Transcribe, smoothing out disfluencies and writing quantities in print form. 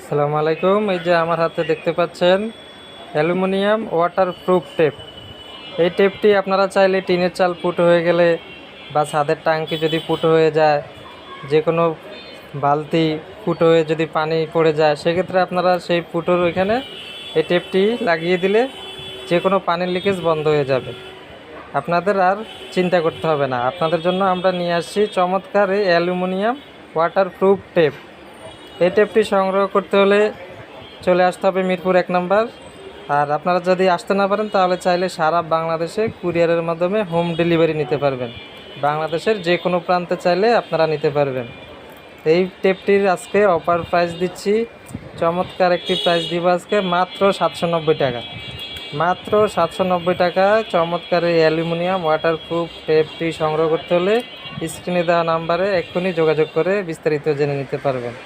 আসসালামু আলাইকুম। এই যে আমার হাতে দেখতে পাচ্ছেন অ্যালুমিনিয়াম ওয়াটারপ্রুফ টেপ। এই টেপটি আপনারা চাইলে টিনের চাল ফুটো হয়ে গেলে বা ছাদের টাঙ্কি যদি ফুটো হয়ে যায়, যে কোনো বালতি ফুটো হয়ে যদি পানি পড়ে যায়, সেক্ষেত্রে আপনারা সেই ফুটোর ওইখানে এই টেপটি লাগিয়ে দিলে যে কোনো পানির লিকেজ বন্ধ হয়ে যাবে। আপনাদের আর চিন্তা করতে হবে না। আপনাদের জন্য আমরা নিয়ে আসছি চমৎকার এই অ্যালুমিনিয়াম ওয়াটারপ্রুফ টেপ। এই টেপটি সংগ্রহ করতে হলে চলে আসতে হবে মিরপুর 1 নম্বর। আর আপনারা যদি আসতে না পারেন তাহলে চাইলে সারা বাংলাদেশে কুরিয়ারের মাধ্যমে হোম ডেলিভারি নিতে পারবেন। বাংলাদেশের যে কোনো প্রান্তে চাইলে আপনারা নিতে পারবেন। এই টেপটির আজকে অফার প্রাইস দিচ্ছি, চমৎকার একটি প্রাইস দিব আজকে মাত্র 790 টাকা। মাত্র 790 টাকা চমৎকার এই অ্যালুমিনিয়াম ওয়াটারপ্রুফ টেপটি সংগ্রহ করতে হলে স্ক্রিনে দেওয়া নাম্বারে এক্ষুনি যোগাযোগ করে বিস্তারিত জেনে নিতে পারবেন।